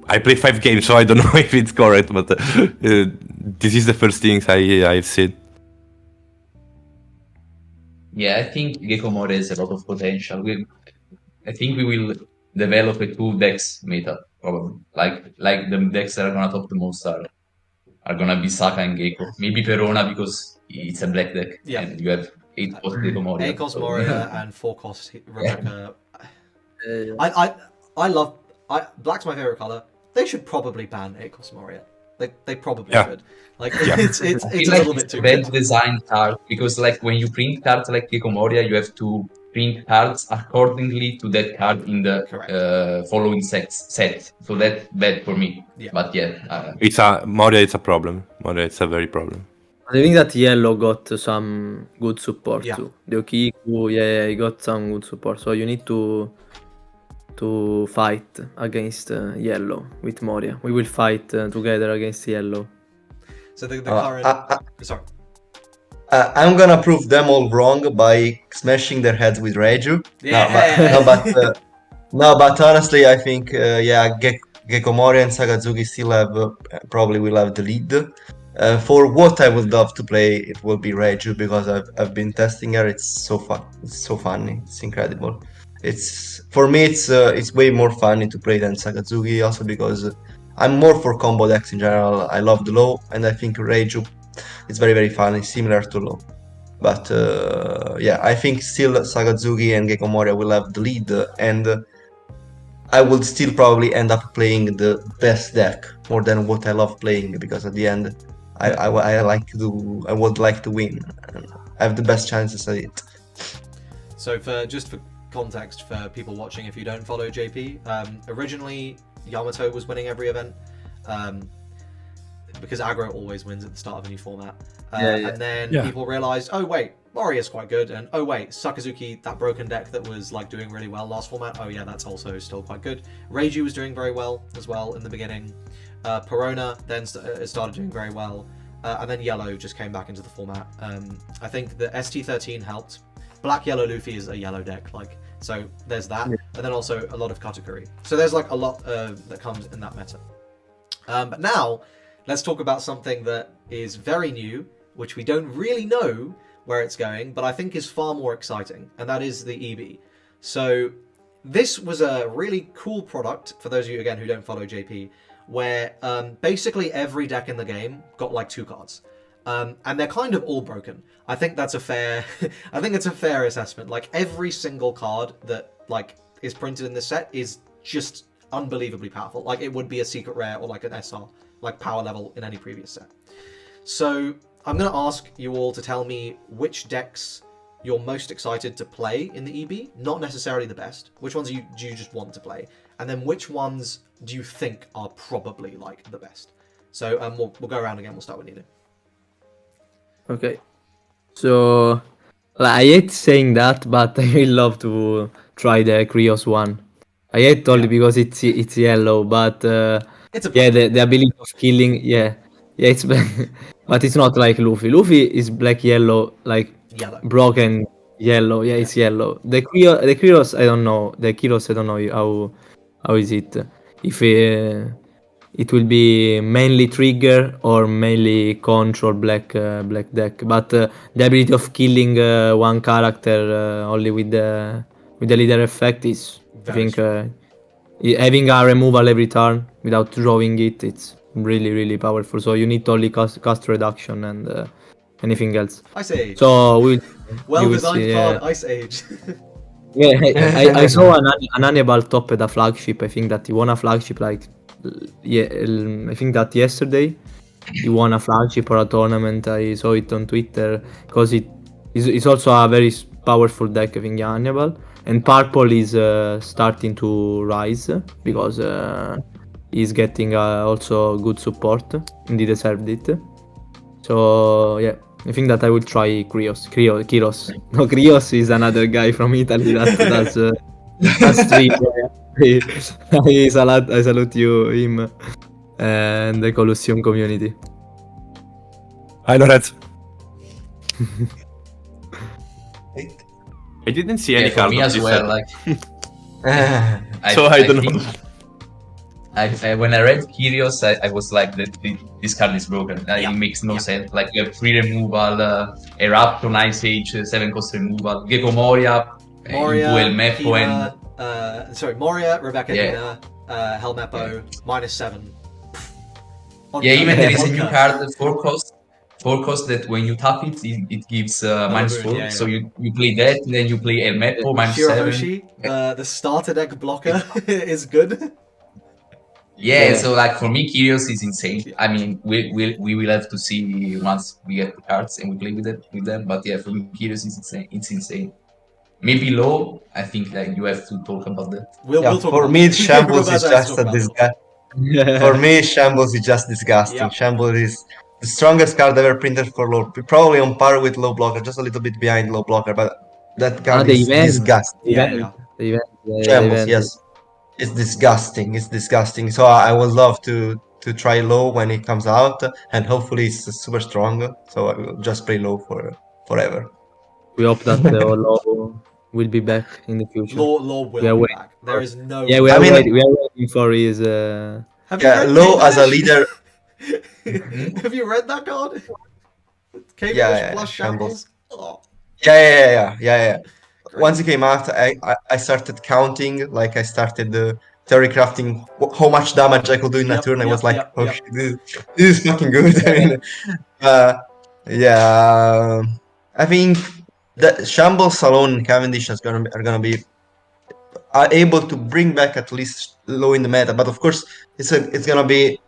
I played 5 games, so I don't know if it's correct, but this is the first things I've seen. Yeah, I think Gecko More has a lot of potential. I think we will develop a 2 decks meta, probably. Like the decks that are gonna top the most are gonna be Saka and Gecko. Maybe Perona because it's a black deck Yeah. and you have 8 cost Gecko Moria. Akos so- Moria and 4 cost Rebecca. Uh, I love black's my favorite color. They should probably ban Akos Moria. They probably Yeah. should. Like Yeah. it's I a feel like little bit it's too a bad good. design card because like when you print cards like Gecko Moria, you have to print cards accordingly to that card in the Correct. following set. So that's bad for me. Yeah. But yeah, Moria. It's a problem. Moria, it's a very problem. I think that Yellow got some good support Yeah. too. The Okiku, yeah, he got some good support. So you need to fight against Yellow with Moria. We will fight together against Yellow. So the Uh, current. Sorry. I'm gonna prove them all wrong by smashing their heads with Reiju. Yeah. But honestly, I think Gecko Moria and Sakazuki still have probably will have the lead. For what I would love to play, it will be Reiju because I've been testing her. It's so fun. It's so funny. It's incredible. It's for me. It's way more funny to play than Sakazuki. Also because I'm more for combo decks in general. I love the low, and I think Reiju is very very funny, similar to low. But yeah, I think still Sakazuki and Gecko Moria will have the lead, and I would still probably end up playing the best deck more than what I love playing because at the end, I would like to win. I have the best chances at it. So for context for people watching, if you don't follow JP, originally Yamato was winning every event. Because aggro always wins at the start of a new format. And then people realized, oh wait, Moria's quite good, and oh wait, Sakazuki, that broken deck that was like doing really well last format, oh yeah, that's also still quite good. Reiju was doing very well as well in the beginning. Perona then started doing very well, and then Yellow just came back into the format. I think the ST13 helped. Black Yellow Luffy is a yellow deck, like, so there's that, and then also a lot of Katakuri. So there's like a lot that comes in that meta. But now, let's talk about something that is very new, which we don't really know where it's going, but I think is far more exciting, and that is the EB. So this was a really cool product, for those of you, again, who don't follow JP, where basically every deck in the game got like 2 cards. And they're kind of all broken. I think that's a fair I think it's a fair assessment. Like every single card that like is printed in this set is just unbelievably powerful. Like it would be a secret rare or like an SR, like power level in any previous set. So I'm going to ask you all to tell me which decks you're most excited to play in the EB, not necessarily the best. Which ones do you just want to play? And then which ones do you think are probably like the best? So we'll go around again. We'll start with Nina. Okay. So Like, I hate saying that, but I really love to try the Krios one. I hate only Yeah. because it's yellow, but It's a yeah, black the ability of killing, yeah, it's black, but it's not like Luffy. Luffy is black yellow, like yellow. broken yellow. Yeah, it's yellow. The Krios, I don't know. The Kyros, I don't know how is it. If it will be mainly trigger or mainly control black deck, but the ability of killing one character only with the leader effect is, I Very think, strong. having a removal every turn without drawing it, it's really powerful. So you need only cost reduction and anything else. Ice Age. So we Well will designed see. card, Ice Age. Yeah, I saw an Hannibal top at a flagship. I think that he won a flagship like yeah, I think that yesterday he won a flagship or a tournament. I saw it on Twitter because it's also a very powerful deck. I think Hannibal and purple is starting to rise because he's getting also good support and he deserved it. So yeah, I think that I will try Krios. No, Krios is another guy from Italy that does stream. I salute you, him, and the Colosseum community. Hi Lorenzo. I didn't see any Yeah, for card me of as this well. set. Like, So I don't think, know. when I read Kyrios, I was like, this card is broken. Yeah, It makes no yeah. sense. Like, you have 3 removal, Eruption, Ice Age, 7 cost removal, Gecko Moria, Moria, into El Meppo, and Hina, Moria, Rebecca Yeah. Hina, Helmeppo, -7. On yeah, card. even there is a On new card. card, 4 cost that when you tap it, it gives Another -4. yeah, So yeah. you play that, and then you play El Meppo, -7. Shirahoshi, the starter deck blocker, is good. Yeah, Yeah. so like for me, Kyrios is insane. Yeah. I mean, we will have to see once we get the cards and we play with them. But yeah, for me, Kyrios is insane. It's insane. Maybe low. I think like you have to talk about that. We'll talk For about me, it. Shambles is Roberto has to just talk a about it. disgust. For me, Shambles is just disgusting. Yeah. Shambles is the strongest card ever printed for low. Probably on par with low blocker, just a little bit behind low blocker, but that card The is event, disgusting. Yeah, event, yeah. the event, the Shambles, event. yes. It's disgusting. It's disgusting. So I would love to try low when it comes out, and hopefully it's super strong. So I will just play low for forever. We hope that Law will be back in the future. Law We will are be waiting. back. There is no. Yeah, we I are mean- waiting. We are waiting for his. Have you Yeah, read low as a K-Vanish? leader. Have you read that card? K-Vanish Yeah, plus Shambles. Shambles. Oh, Yeah. great. Once it came out, I started counting. Like I started theory crafting how much damage I could do in a Yep, turn. I was yep, like, yep, oh yep. shit, this is fucking good. I mean, yeah. I think that Shambles alone and Cavendish are gonna be able to bring back at least low in the meta. But of course, it's gonna be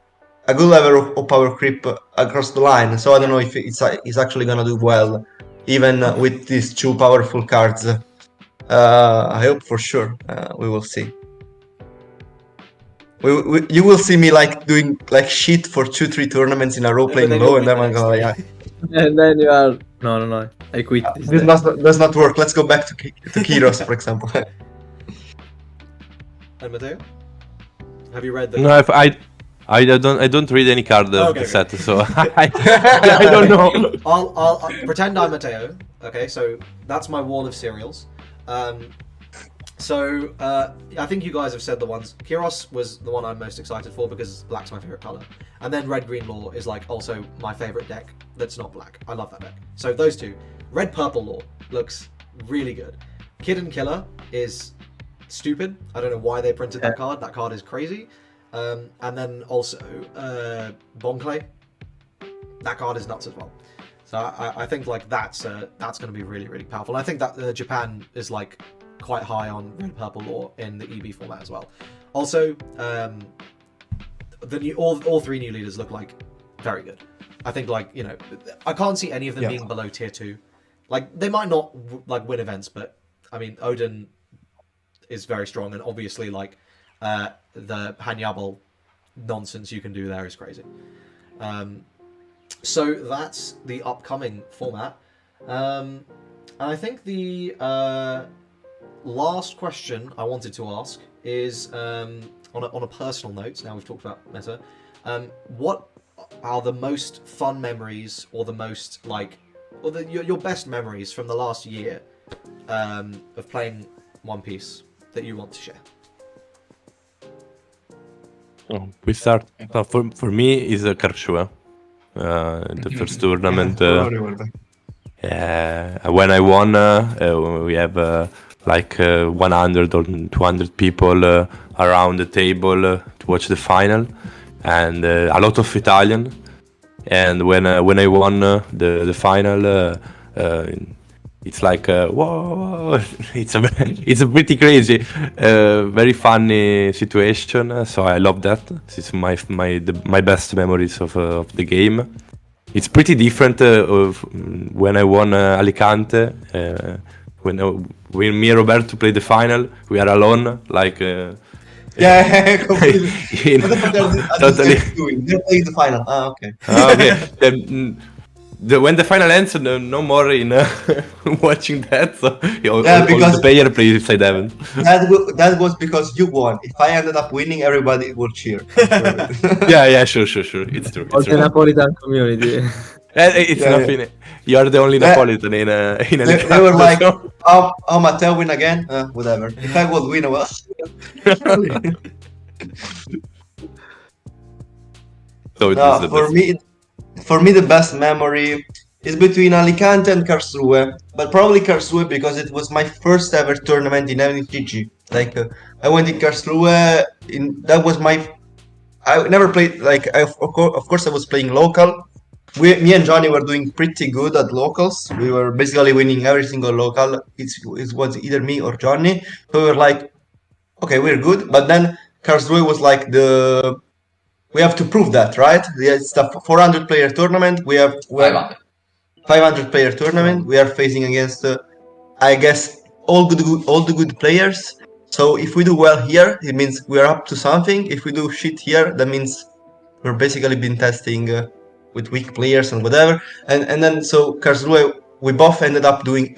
a good level of power creep across the line. So I don't know if it's actually gonna do well, even with these 2 powerful cards. I hope for sure. We will see. You will see me like doing like shit for 2-3 tournaments in a row But playing then low, you'll and win then the I'm next gonna three. yeah. And then you are no. I quit this. This does not work. Let's go back to Kyros, for example. And Matteo, have you read the? No, if I don't read any card of Okay, the set, okay. so I don't know. I'll pretend I'm Matteo. Okay, so that's my wall of cereals. So I think you guys have said the ones. Kyros was the one I'm most excited for because black's my favorite color, and then red green law is like also my favorite deck that's not black. I love that deck. So those two. Red purple law looks really good. Kid and Killer is stupid. I don't know why they printed that card. That card is crazy. And then also Bonclay. That card is nuts as well. So I think like that's going to be really powerful. I think that Japan is like quite high on red purple law in the EB format as well. Also, the new all 3 new leaders look like very good. I think like I can't see any of them being below tier 2. Like they might not like win events, but I mean Odin is very strong, and obviously like the Hanyabal nonsense you can do there is crazy. So that's the upcoming format. And I think the last question I wanted to ask is on a personal note. Now we've talked about meta. What are the most fun memories, or the most your best memories from the last year of playing One Piece that you want to share? We start. For me, is a Karshua. The first tournament. When I won, we have 100 or 200 people around the table to watch the final, and a lot of Italian. And when I won the final, it's like whoa! It's a pretty crazy, very funny situation. So I love that. It's my best memories of the game. It's pretty different of when I won Alicante. When me and Roberto played the final, we are alone, Yeah, completely. in- What the fuck are totally. these guys doing? They're playing the final. Okay. Okay. When the final ends, no more in watching that. So all because- the player plays side heaven. That was because you won. If I ended up winning, everybody would cheer. Yeah, sure. It's true. All It's the true. Napolitan community. It's Yeah, nothing. You are the only Napolitan in They were like, so- oh, Matteo win again? Whatever. If I would win, well. So it No, was the best. for me, the best memory is between Alicante and Karlsruhe, but probably Karlsruhe because it was my first ever tournament in MTG. I went in Karlsruhe. That was I never played of course I was playing local. Me and Johnny were doing pretty good at locals. We were basically winning every single local. It was either me or Johnny. So we were like, okay, we're good. But then Karlsruhe was like we have to prove that, right? It's a 400 player tournament. We're 500 player tournament. We are facing against, I guess, all the good players. So if we do well here, it means we are up to something. If we do shit here, that means we're basically been testing with weak players and whatever. And then so Karlsruhe, we both ended up doing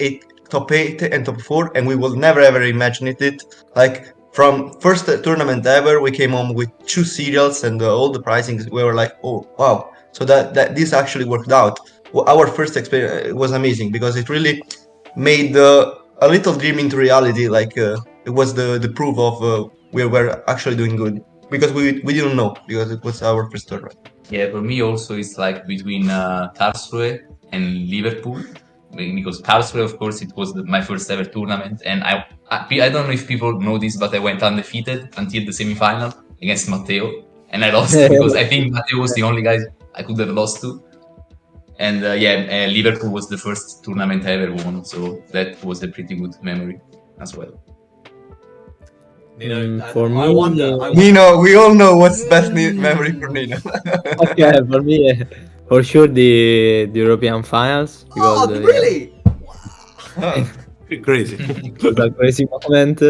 top 8 and top 4, and we will never ever imagine it. Like from first tournament ever, we came home with 2 serials and all the pricings. We were like, oh wow! So that this actually worked out. Our first experience was amazing because it really made a little dream into reality. It was the proof of we were actually doing good because we didn't know because it was our first tournament. Yeah, for me also it's like between Karlsruhe and Liverpool, because Karlsruhe, of course, it was my first ever tournament, and I don't know if people know this, but I went undefeated until the semi-final against Matteo, and I lost because I think Matteo was the only guy I could have lost to. And Liverpool was the first tournament I ever won, so that was a pretty good memory as well. Nino, For I me, wonder. Nino, we all know what's best memory for Nino. okay, for me, for sure the European finals because Oh, really? Crazy. it was a crazy moment.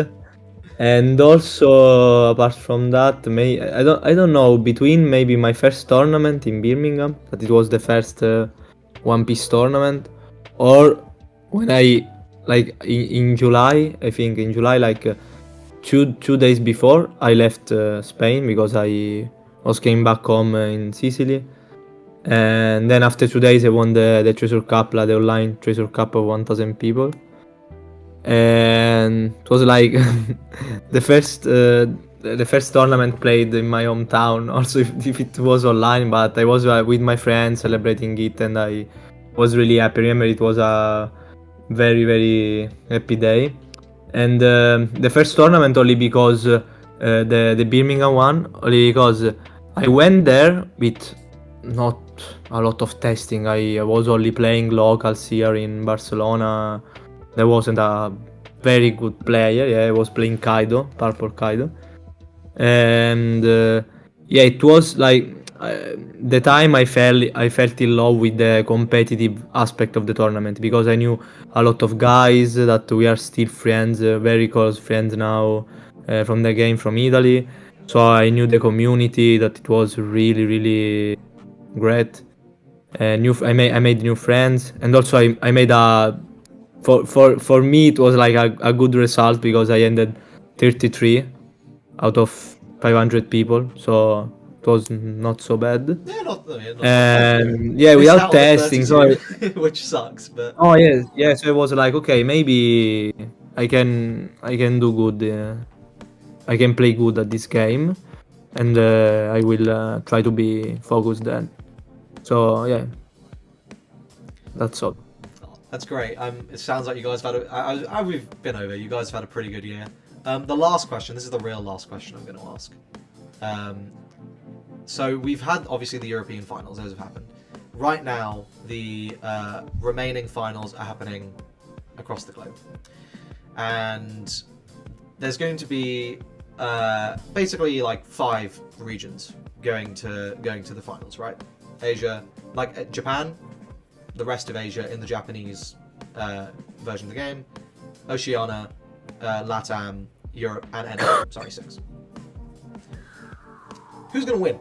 And also apart from that, I don't know, between maybe my first tournament in Birmingham, that it was the first One Piece tournament, or when I in July, I think in July two days before I left Spain because I was came back home in Sicily, and then after 2 days I won the Treasure Cup, the online Treasure Cup of 1,000 people, and it was like the first tournament played in my hometown. Also, if it was online, but I was with my friends celebrating it, and I was really happy. Remember, it was a very very happy day. And the first tournament only because the Birmingham one, only because I went there with not a lot of testing. I was only playing locals here in Barcelona. There wasn't a very good player. Yeah, I was playing Kaido, Purple Kaido, and it was like the time I felt in love with the competitive aspect of the tournament because I knew a lot of guys that we are still friends, very close friends now from the game from Italy. So I knew the community, that it was really really great. I made new friends, and also I made for me it was like a good result because I ended 33 out of 500 people, so it was not so bad. Yeah, not And yeah, Missed out without on the testing, so 32, which sucks. But oh yes, yeah. So it was like, okay, maybe I can do good. I can play good at this game, and I will try to be focused then. So yeah, that's all. that's great. It sounds like you guys have had we've been over. You guys have had a pretty good year. The last question. This is the real last question I'm going to ask. So we've had obviously the European finals; those have happened. Right now, the remaining finals are happening across the globe, and there's going to be basically like 5 regions going to the finals, right? Asia, like Japan, the rest of Asia in the Japanese version of the game, Oceania, LATAM, Europe, and NA. Sorry, 6. Who's gonna win?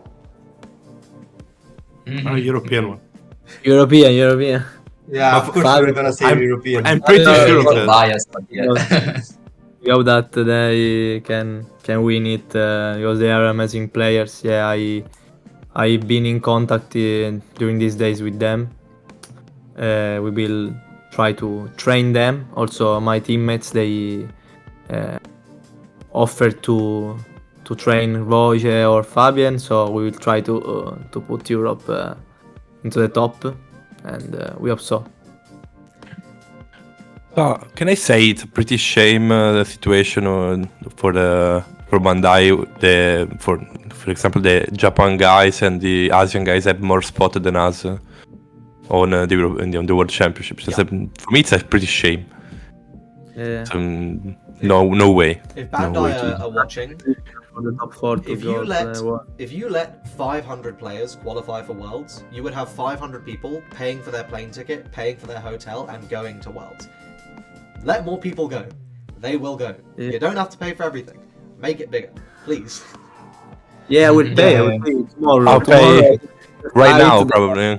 European one. European. Yeah, of course we're gonna say European. I'm pretty Yeah, sure A of bit that. biased, but yeah. We hope that they can win it because they are amazing players. Yeah, I've been in contact during these days with them. We will try to train them. Also, my teammates they offer to train Roger or Fabian, so we will try to put Europe into the top, and we hope so. Can I say it's a pretty shame the situation for Bandai? For example, the Japan guys and the Asian guys have more spot than us on the World Championships. Yeah. For me, it's a pretty shame. Yeah. So, no way. If No Bandai way to- are watching, For the top 4 to if go you to let the World. if you let 500 players qualify for Worlds, you would have 500 people paying for their plane ticket, paying for their hotel, and going to Worlds. Let more people go. They will go. Yeah. You don't have to pay for everything. Make it bigger, please. Yeah, I will pay. I Yeah. will pay tomorrow. I'll pay right now, Flight, probably.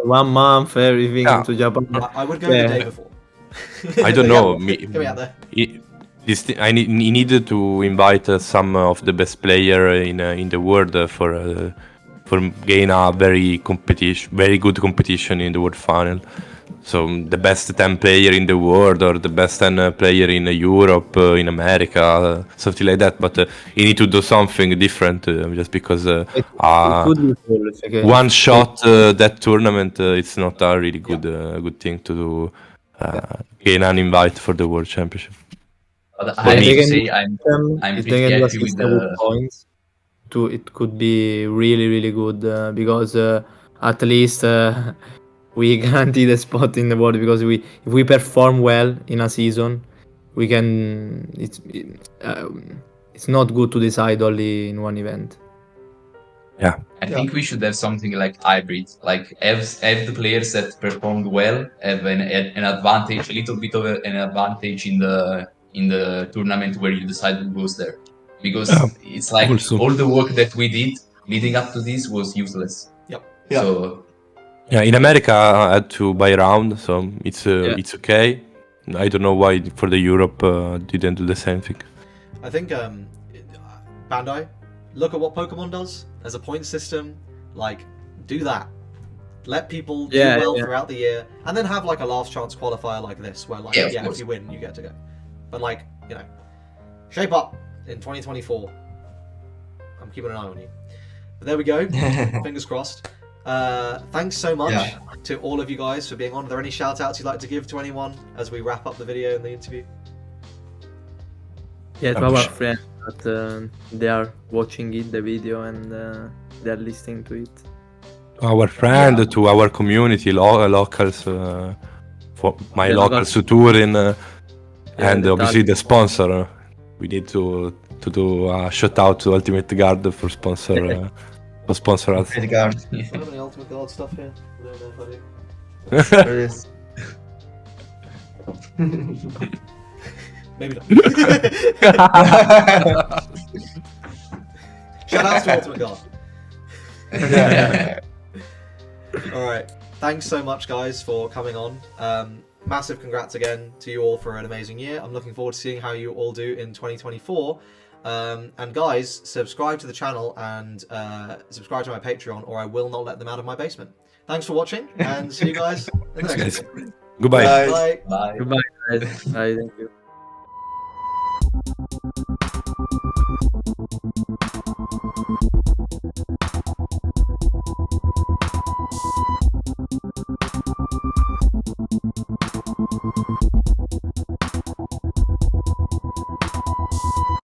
1 month, everything Yeah. to Japan. I would go Yeah. the day before. I don't know. Get me out there. He needed to invite some of the best player in the world for gain a very good competition in the world final. So the best 10 player in the world or the best 10 player in Europe, in America, something like that. But you need to do something different just because It could be cool. It's okay. one shot that tournament it's not a really good thing to do. Gain an invite for the World Championship. But For I me. have to say, I'm If pretty they can do a happy with system with the. points, it could be really, really good because at least we guarantee the spot in the world because if we perform well in a season, we can. It's not good to decide only in one event. Yeah. I think we should have something like hybrid, like have the players that performed well have an advantage, a little bit of an advantage in the tournament where you decide who goes there, because it's like Also. all the work that we did leading up to this was useless. Yep. Yeah. So Yeah, in America I had to buy around, so it's okay. I don't know why for the Europe didn't do the same thing. I think Bandai, look at what Pokemon does as a point system. Like, do that. Let people do Yeah, well yeah. throughout the year, and then have like a last chance qualifier like this, where like Yeah, of if course. you win, you get to go. But like, shape up in 2024. I'm keeping an eye on you. But there we go. Fingers crossed. Thanks so much Yeah. to all of you guys for being on. Are there any shout outs you'd like to give to anyone as we wrap up the video and the interview? Yeah, to I'm our sure. friends that they are watching it, the video, and they are listening to it. Our friend, Yeah. to our community, locals, for my Yeah, locals locals. to tour in, and the obviously the Italian- sponsor. We need to do a shout out to Ultimate Guard for sponsor us. Credit card. I don't have any Ultimate Guard stuff here. I don't know if I do. There it is. Maybe not. Shout outs to Ultimate Guard. Alright. Thanks so much, guys, for coming on. massive congrats again to you all for an amazing year. I'm looking forward to seeing how you all do in 2024. And guys, subscribe to the channel and subscribe to my Patreon, or I will not let them out of my basement. Thanks for watching, and see you guys in the next video. Goodbye. Bye. Bye. Bye. Goodbye, guys. Bye, thank you.